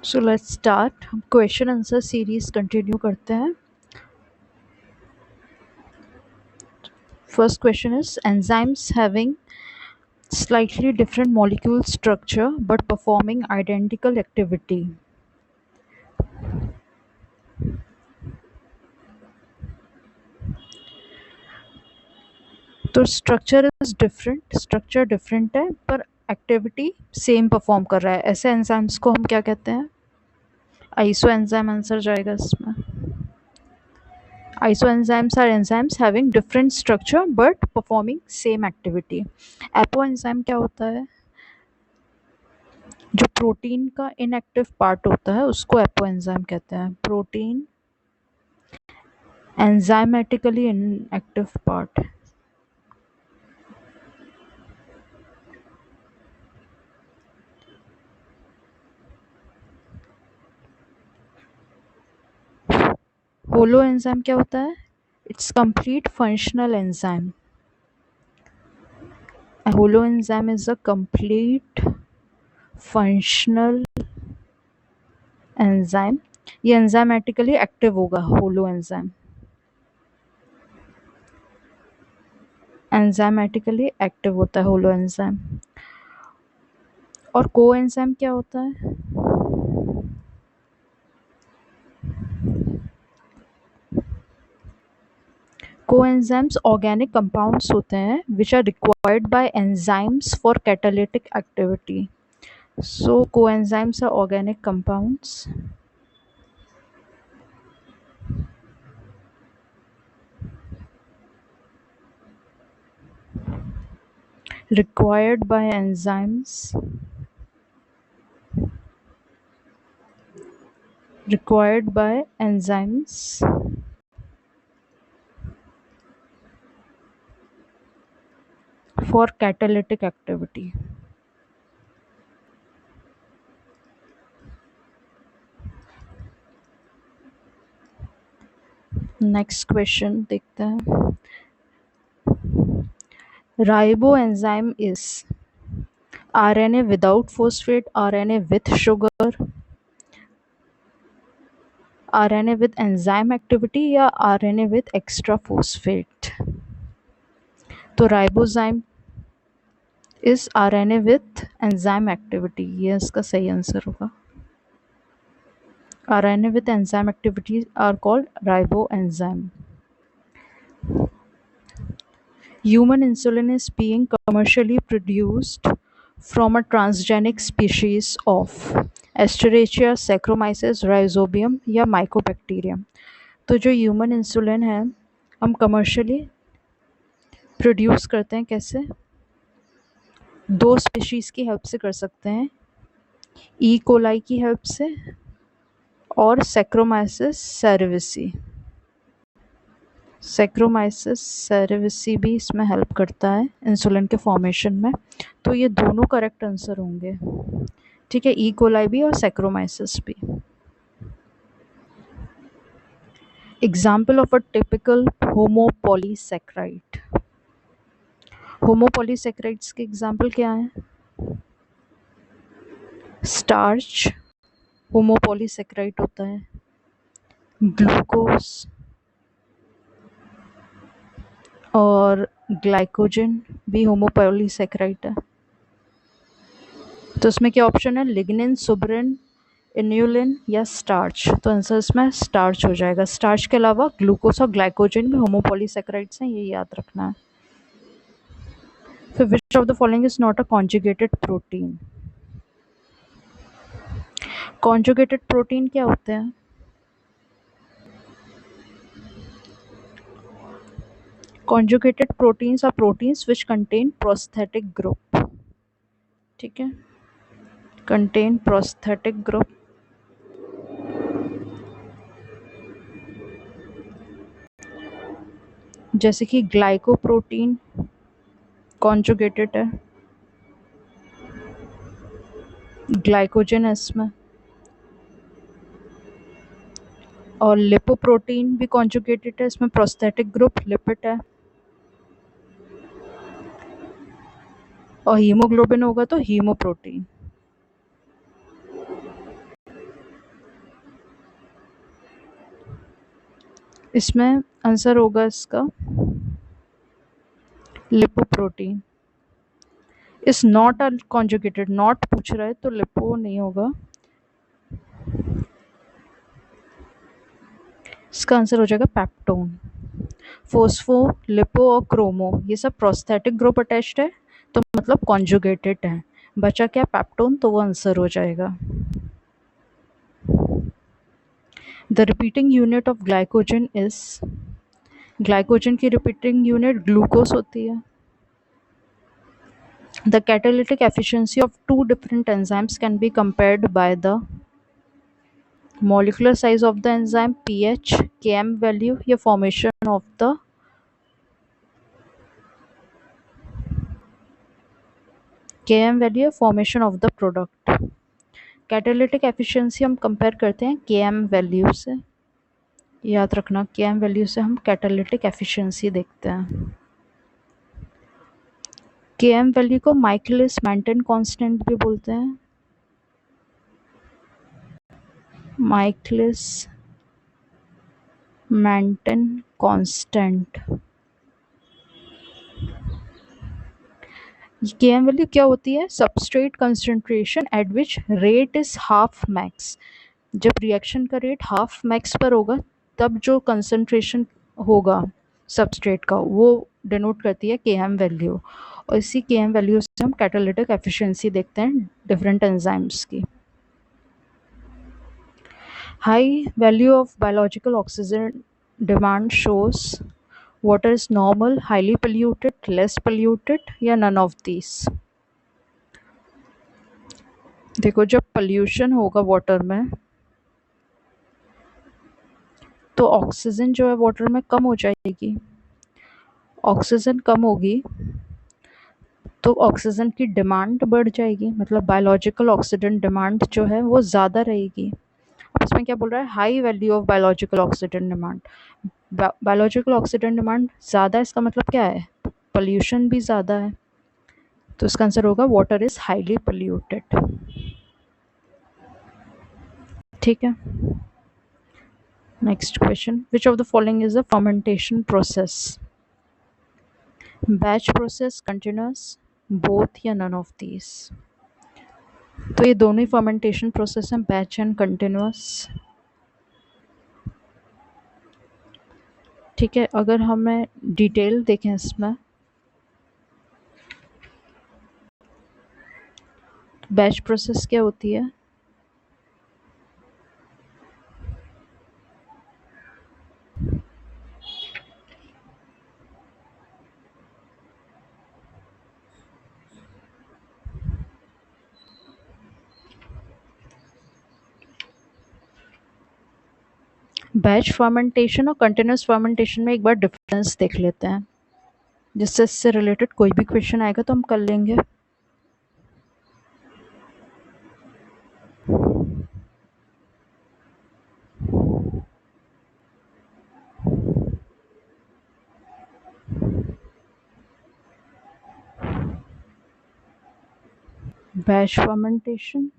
So let's start. हम question answer series continue करते हैं। First question is enzymes having slightly different molecule structure but performing identical activity. तो structure different है पर activity same perform कर रहा है। ऐसे एंजाइम्स को हम क्या कहते हैं? आइसो एंजाइम आंसर जाएगा इसमें। Isoenzymes are enzymes having different structure but performing same activity. Apoenzyme क्या होता है? जो प्रोटीन का इनएक्टिव पार्ट होता है उसको एपो एंजाइम कहते हैं। Protein enzymatically inactive part. Holo enzyme क्या होता है? It's complete functional enzyme. Holo enzyme is a complete functional enzyme. ये एंजाइमेटिकली एक्टिव होगा। होलो एंजाइम एंजाइमेटिकली एक्टिव होता है होलो एंजाइम। और को एंजाइम क्या होता है? कोएंजाइम्स ऑर्गेनिक कंपाउंड्स होते हैं which are required by enzymes for catalytic activity. So coenzymes are organic compounds required by enzymes for catalytic activity. Next question देखते हैं। Ribozyme is RNA without phosphate, RNA with sugar, RNA with enzyme activity या RNA with extra phosphate। तो ribozyme is RNA with enzyme activity, ये इसका सही answer होगा। RNA with enzyme activities are called riboenzyme. Human insulin is being commercially produced from a transgenic species of Escherichia, Saccharomyces, Rhizobium या Mycobacterium। तो जो human insulin है हम commercially produce करते हैं कैसे? दो स्पीशीज़ की हेल्प से कर सकते हैं, ई कोलाई की हेल्प से और सैक्रोमाइसिस सेरेविसी। सैक्रोमाइसिस सेरेविसी भी इसमें हेल्प करता है इंसुलिन के फॉर्मेशन में। तो ये दोनों करेक्ट आंसर होंगे। ठीक है, ई कोलाई भी और सैक्रोमाइसिस भी। Example of a typical homopolysaccharide. Homopolysaccharides के एग्जाम्पल क्या हैं? स्टार्च होमोपॉलीसैकेराइड होता है, ग्लूकोज और ग्लाइकोजन भी होमोपॉलीसैकेराइड है। तो इसमें क्या ऑप्शन है? लिग्निन, सुब्रिन, इन्यूलिन या स्टार्च। तो आंसर इसमें स्टार्च हो जाएगा। स्टार्च के अलावा ग्लूकोज और ग्लाइकोजन भी होमोपॉलीसैकेराइड्स हैं, ये याद रखना है। फिर which of the following is not a conjugated protein? Conjugated protein क्या होते हैं? Conjugated proteins are proteins which contain prosthetic group. ठीक है, contain prosthetic group। जैसे कि ग्लाइकोप्रोटीन कॉन्जुगेटेड है, ग्लाइकोजन है इसमें, और लिपोप्रोटीन भी कॉन्जुगेटेड है, इसमें प्रोस्थेटिक ग्रुप लिपिड है, और हीमोग्लोबिन होगा तो हीमोप्रोटीन। इसमें आंसर होगा इसका लिपोप्रोटीन। इस नॉट कॉन्जुगेटेड, नॉट पूछ रहा है तो लिपो नहीं होगा, इसका आंसर हो जाएगा पेप्टोन। फोस्फो, लिपो और क्रोमो ये सब प्रोस्थेटिक ग्रुप अटैच्ड है, तो मतलब कॉन्जुगेटेड है। बचा क्या, पेप्टोन, तो वो आंसर हो जाएगा। The repeating unit of glycogen is, glycogen की रिपीटिंग यूनिट ग्लूकोज होती है। The catalytic efficiency of two different enzymes can be compared by the molecular size of the enzyme, pH, Km value या formation of the Km value या formation of the product। Catalytic efficiency हम compare करते हैं Km value से, याद रखना Km value से हम कैटालिटिक एफिशिएंसी देखते हैं। Km वैल्यू को माइकलिस मेंटन कांस्टेंट भी बोलते हैं, Michaelis Menten constant. Km value क्या होती है, substrate concentration at which rate is half max. जब रिएक्शन का रेट हाफ मैक्स पर होगा तब जो कंसंट्रेशन होगा सबस्ट्रेट का वो डिनोट करती है Km वैल्यू, और इसी Km वैल्यू से हम कैटालिटिक एफिशिएंसी देखते हैं डिफरेंट एंजाइम्स की। High value of biological oxygen demand shows water is normal, highly polluted, less polluted या नन ऑफ दीज। देखो जब पोल्यूशन होगा वाटर में तो ऑक्सीजन जो है वाटर में कम हो जाएगी, ऑक्सीजन कम होगी तो ऑक्सीजन की डिमांड बढ़ जाएगी, मतलब बायोलॉजिकल ऑक्सीजन डिमांड जो है वो ज़्यादा रहेगी। अब इसमें क्या बोल रहा है, high value of biological oxygen demand. Biological oxygen demand ज़्यादा है, इसका मतलब क्या है, पोल्यूशन भी ज़्यादा है, तो इसका आंसर होगा वाटर इज़ हाईली पोल्यूटेड। ठीक है, next question, which of the following is a fermentation process, batch process, continuous, both या नन ऑफ दीज। तो ये दोनों ही फर्मेंटेशन प्रोसेस हैं, बैच एंड कंटिन्यूस। ठीक है, अगर हमें डिटेल देखें इसमें, बैच प्रोसेस क्या होती है, बैच फर्मेंटेशन और कंटिन्यूस फर्मेंटेशन में एक बार डिफरेंस देख लेते हैं, जिससे इससे रिलेटेड कोई भी क्वेश्चन आएगा तो हम कर लेंगे। बैच फर्मेंटेशन,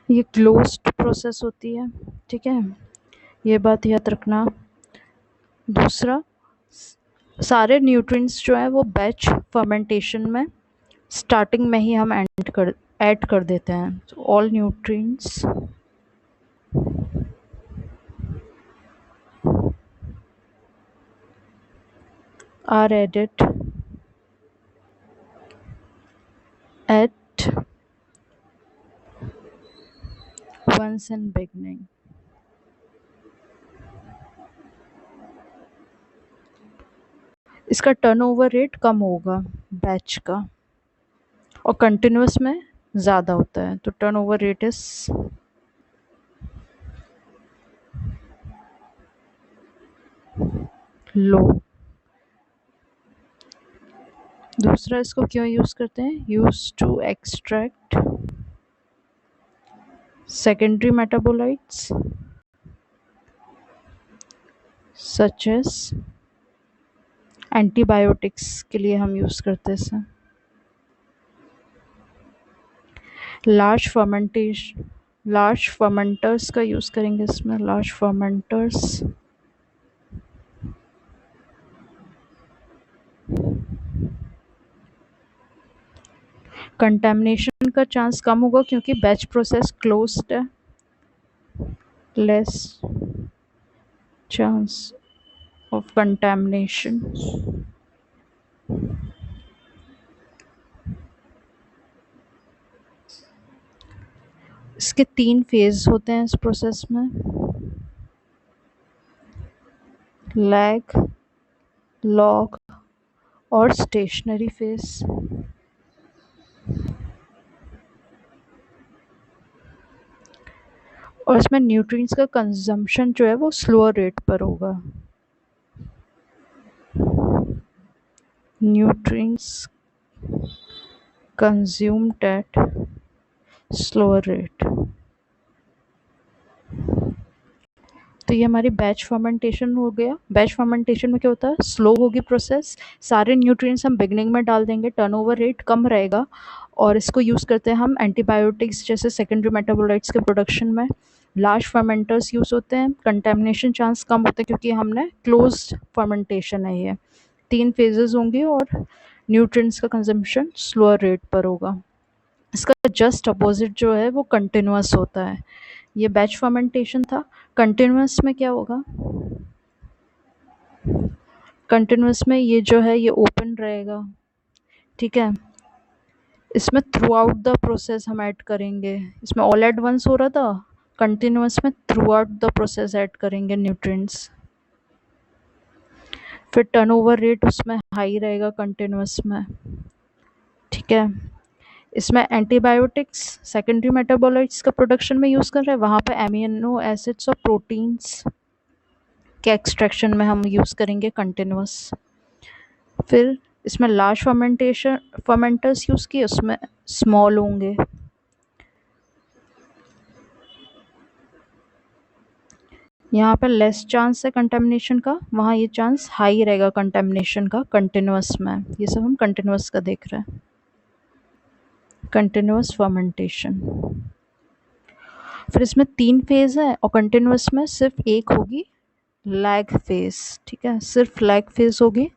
ये क्लोज्ड प्रोसेस होती है। ठीक है, ये बात याद रखना। दूसरा, सारे न्यूट्रिएंट्स जो है वो बैच फर्मेंटेशन में स्टार्टिंग में ही हम ऐड कर देते हैं, all nutrients are added at once in beginning। इसका टर्नओवर रेट कम होगा बैच का, और कंटिन्यूस में ज़्यादा होता है, तो टर्नओवर रेट इज लो। दूसरा, इसको क्यों यूज़ करते हैं, use to extract secondary metabolites, such as antibiotics के लिए हम यूज़ करते हैं इसे। लार्ज फर्मेंटर्स का यूज़ करेंगे इसमें। लार्ज फर्मेंटर्स कंटेमिनेशन का चांस कम होगा क्योंकि बैच प्रोसेस क्लोज्ड है। Less chance of contamination. इसके 3 फेज होते हैं इस प्रोसेस में। लैग, लॉग और स्टेशनरी फेज। और इसमें न्यूट्रिएंट्स का कंजम्पशन जो है वो स्लोअर रेट पर होगा। Nutrients consumed at slower rate. तो ये हमारी बैच फर्मेंटेशन हो गया। बैच फर्मेंटेशन में क्या होता है, स्लो होगी प्रोसेस, सारे न्यूट्रिएंट्स हम बिगनिंग में डाल देंगे, टर्नओवर रेट कम रहेगा और इसको यूज़ करते हैं हम एंटीबायोटिक्स जैसे सेकेंडरी मेटाबोलाइट्स के प्रोडक्शन में। लार्ज फर्मेंटर्स यूज़ होते हैं, कंटेमिनेशन चांस कम होते हैं क्योंकि हमने क्लोज्ड फर्मेंटेशन है ये। 3 फेजेस होंगे और न्यूट्रिएंट्स का कंजम्पशन स्लोअर रेट पर होगा। इसका जस्ट अपोजिट जो है वो कंटिन्यूअस होता है। ये बैच फर्मेंटेशन था। कंटिन्यूअस में क्या होगा, कंटिन्यूअस में ये जो है ये ओपन रहेगा, ठीक है। इसमें थ्रू आउट द प्रोसेस हम ऐड करेंगे। इसमें ऑल एट वंस हो रहा था, कंटिन्यूअस में through out the process add करेंगे न्यूट्रिएंट्स। फिर टर्नओवर रेट उसमें हाई रहेगा कंटिन्यूअस में, ठीक है। इसमें एंटीबायोटिक्स सेकेंडरी मेटाबोलाइट्स का प्रोडक्शन में यूज़ कर रहे हैं, वहाँ पर एमिनो एसिड्स और प्रोटीन्स के एक्सट्रैक्शन में हम यूज़ करेंगे कंटिन्यूअस। फिर इसमें लार्ज फर्मेंटर्स यूज़ किए, उसमें स्मॉल होंगे। यहाँ पर लेस चांस है कंटेमिनेशन का, वहाँ ये चांस हाई रहेगा कंटेमिनेशन का कंटिन्यूअस में। ये सब हम कंटिन्यूअस का देख रहे हैं, कंटिन्यूअस फर्मेंटेशन। फिर इसमें 3 फेज है और कंटिन्यूअस में सिर्फ एक होगी, लैग फेज, ठीक है, सिर्फ लैग फेज होगी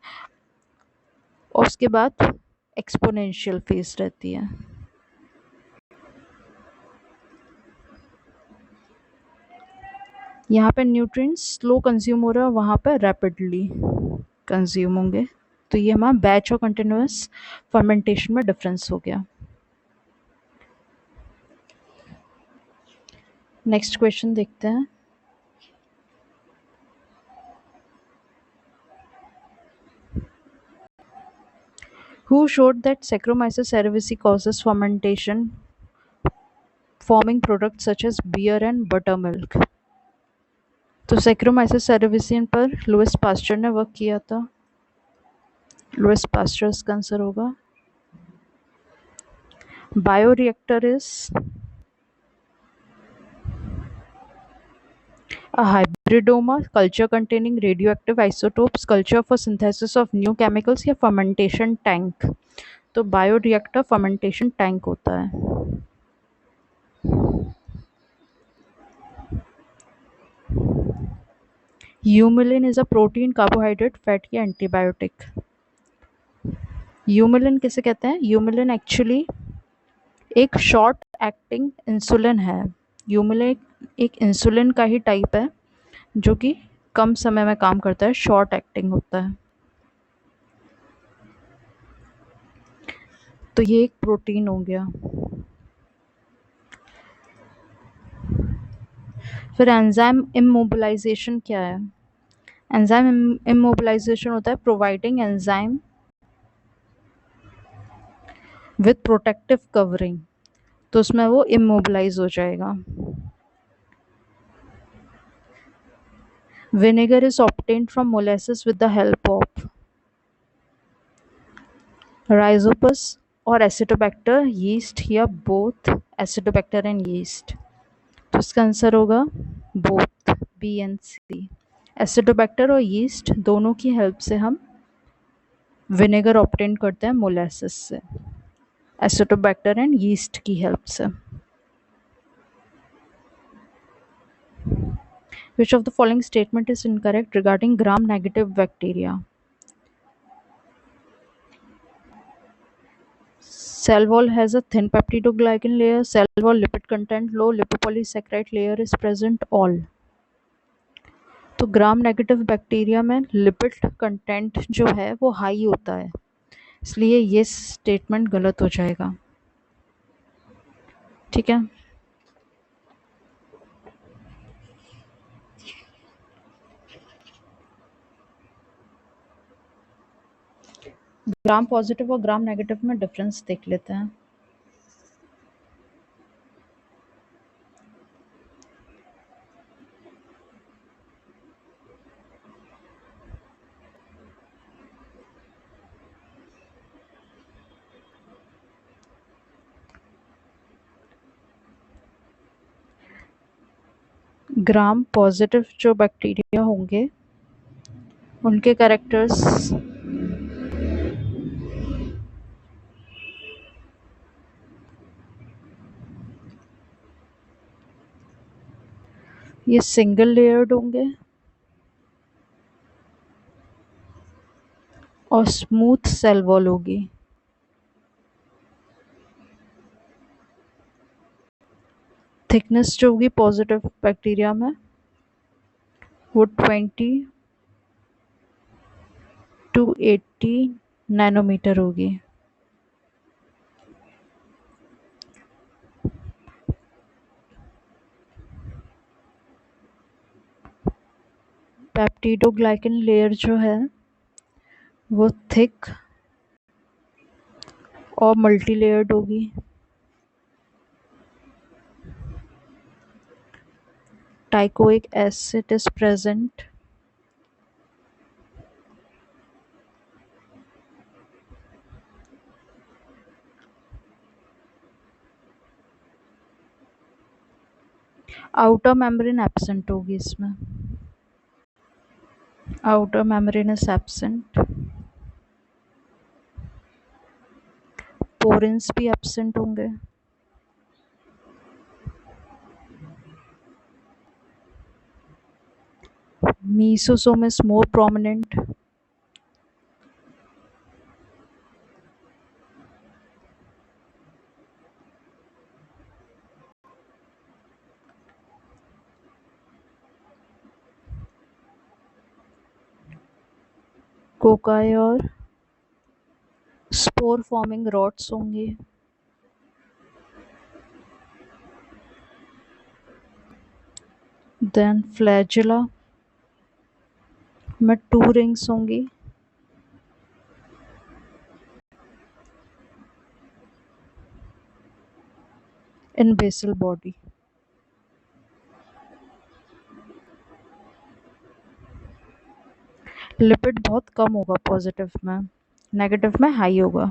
और उसके बाद एक्सपोनेंशियल फेज रहती है। यहाँ पे न्यूट्रिएंट्स स्लो कंज्यूम हो रहा है, वहाँ पे रैपिडली कंज्यूम होंगे। तो ये हमारा बैच और कंटिन्यूअस फर्मेंटेशन में डिफरेंस हो गया। नेक्स्ट क्वेश्चन देखते हैं। Who showed that Saccharomyces cerevisiae causes fermentation, forming products such as beer and buttermilk? तो Saccharomyces cerevisiae पर लुइस पास्चर ने वर्क किया था। लुइस पास्चर इसका आंसर होगा। Bioreactor is a hybridoma, culture containing radioactive isotopes, culture for synthesis of new chemicals या fermentation tank। तो bioreactor fermentation tank होता है। Humulin is a protein, carbohydrate, fat या एंटीबायोटिक। यूमिलिन किसे कहते हैं, यूमिलिन एक्चुअली एक शॉर्ट एक्टिंग इंसुलिन है। यूमिलिन एक इंसुलिन का ही टाइप है जो कि कम समय में काम करता है, शॉर्ट एक्टिंग होता है। तो ये एक प्रोटीन हो गया। फिर एंजाइम इमोबिलाइजेशन क्या है? एंजाइम इमोबिलाइजेशन होता है providing enzyme with protective covering, तो उसमें वो इमोबिलाइज हो जाएगा। Vinegar is obtained from molasses with the help of Rhizopus और एसिडोबैक्टर, यीस्ट या बोथ एसिडोबैक्टर एंड यीस्ट। तो इसका आंसर होगा बोथ, बी एंड सी। एसिडोबैक्टर और यीस्ट दोनों की हेल्प से हम विनेगर ऑब्टेन करते हैं मोलासेस से, एसिडोबैक्टर एंड यीस्ट की हेल्प से। Which of the following statement is incorrect regarding gram-negative bacteria? Cell wall has a thin peptidoglycan layer. Cell wall lipid content low. Lipopolysaccharide layer is present all. तो gram negative bacteria में lipid content जो है वो high होता है, इसलिए ये statement गलत हो जाएगा। ठीक है, ग्राम पॉजिटिव और ग्राम नेगेटिव में डिफरेंस देख लेते हैं। ग्राम पॉजिटिव जो बैक्टीरिया होंगे उनके कैरेक्टर्स ये सिंगल लेयर्ड होंगे और स्मूथ सेल वॉल होगी। थिकनेस जो होगी पॉजिटिव बैक्टीरिया में वो 20 to 80 नैनोमीटर होगी। पेप्टिडोग्लाइकन लेयर जो है वो थिक और मल्टी लेयर्ड होगी। Teichoic acid is present. Outer membrane absent होगी इसमें, outer membrane is absent. Porins भी एब्सेंट होंगे। Mesosome is more prominent. Cocci और स्पोर फॉर्मिंग रॉड्स होंगी। देन फ्लैजिला में 2 रिंग्स होंगी। इन बेसल बॉडी लिपिड बहुत कम होगा पॉजिटिव में, नेगेटिव में हाई होगा।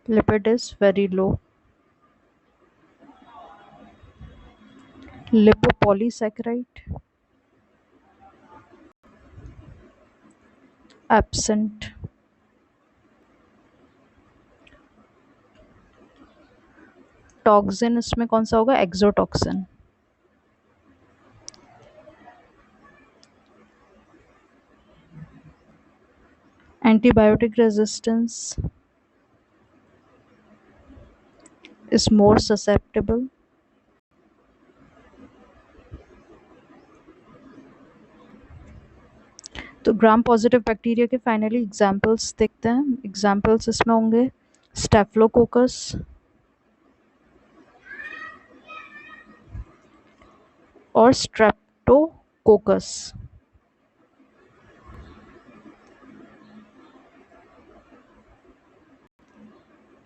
Lipid is very low. Lipopolysaccharide absent. Toxin इसमें कौन सा होगा? Exotoxin. Antibiotic resistance is more susceptible। तो ग्राम पॉजिटिव बैक्टीरिया के फाइनली एग्जाम्पल्स देखते हैं। एग्जाम्पल्स इसमें होंगे स्टेफलोकोकस और स्ट्रेप्टोकोकस।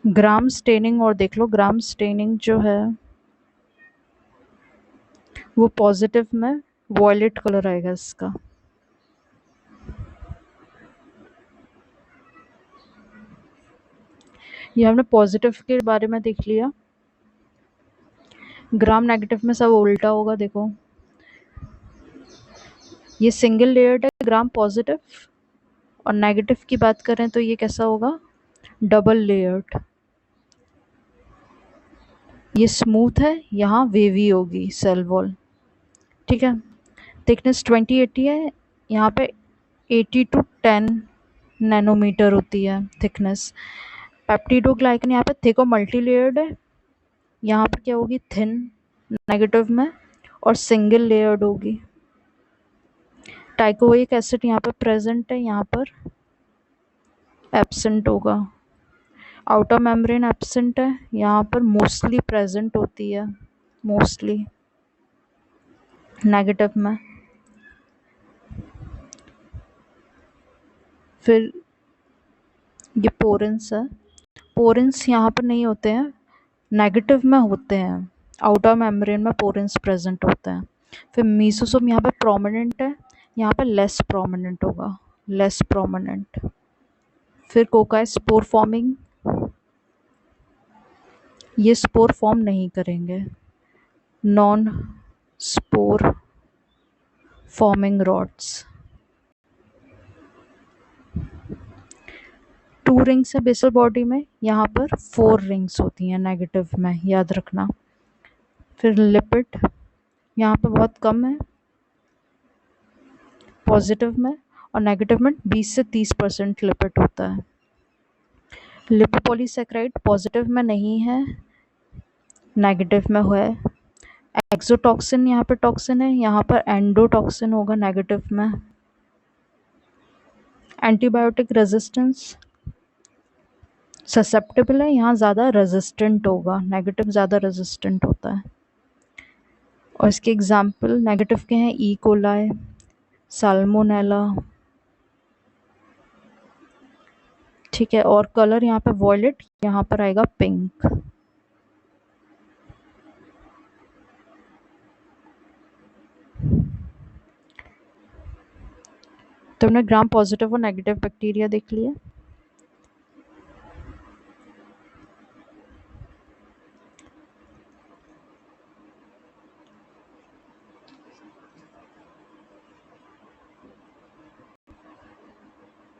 ग्राम स्टेनिंग और देख लो, ग्राम स्टेनिंग जो है वो पॉजिटिव में वॉयलेट कलर आएगा इसका। ये हमने पॉजिटिव के बारे में देख लिया। ग्राम नेगेटिव में सब उल्टा होगा। देखो ये सिंगल लेयर्ड है ग्राम पॉजिटिव, और नेगेटिव की बात करें तो ये कैसा होगा, डबल लेयर्ड। ये स्मूथ है, यहाँ वेवी होगी सेल वॉल। ठीक है, थिकनेस 2080 है, यहाँ पे 80 to 10 नैनोमीटर होती है थिकनेस। पेप्टिडोग्लाइकन यहाँ पे थिक और मल्टी लेयर्ड है, यहाँ पर क्या होगी, थिन नेगेटिव में, और सिंगल लेयर्ड होगी। टाइकोइक एसिड यहाँ पर प्रेजेंट है, यहाँ पर एब्सेंट होगा। आउटर मेम्ब्रेन एब्सेंट है, यहाँ पर मोस्टली प्रेजेंट होती है, मोस्टली नेगेटिव में। फिर ये पोरेंस है, पोरेंस यहाँ पर नहीं होते हैं, नेगेटिव में होते हैं, आउटर मेम्ब्रेन में पोरेंस प्रेजेंट होते हैं। फिर मीसोसोम यहाँ पे प्रोमिनेंट है, यहाँ पे लेस प्रोमिनेंट होगा, लेस प्रोमिनेंट। फिर कोकाई स्पोर फॉर्मिंग, ये स्पोर फॉर्म नहीं करेंगे, non spore forming rods. 2 rings है बेसल बॉडी में, यहाँ पर 4 रिंग्स होती हैं नेगेटिव में, याद रखना। फिर लिपिड यहाँ पे बहुत कम है पॉजिटिव में, और नेगेटिव में 20 से 30% लिपिड होता है। लिपोपॉलीसैकेराइड पॉजिटिव में नहीं है, नेगेटिव में है। एक्सोटॉक्सिन यहाँ पे टॉक्सिन है, यहाँ पर एंडोटॉक्सिन होगा नेगेटिव में। एंटीबायोटिक रेजिस्टेंस ससेप्टेबल है, यहाँ ज़्यादा रेजिस्टेंट होगा, नेगेटिव ज़्यादा रेजिस्टेंट होता है। और इसके एग्जाम्पल नेगेटिव के हैं ई कोलाई, साल्मोनेला। ठीक है, और कलर यहाँ पे वॉयलेट, यहाँ पर आएगा पिंक। तो हमने ग्राम पॉजिटिव और नेगेटिव बैक्टीरिया देख लिया।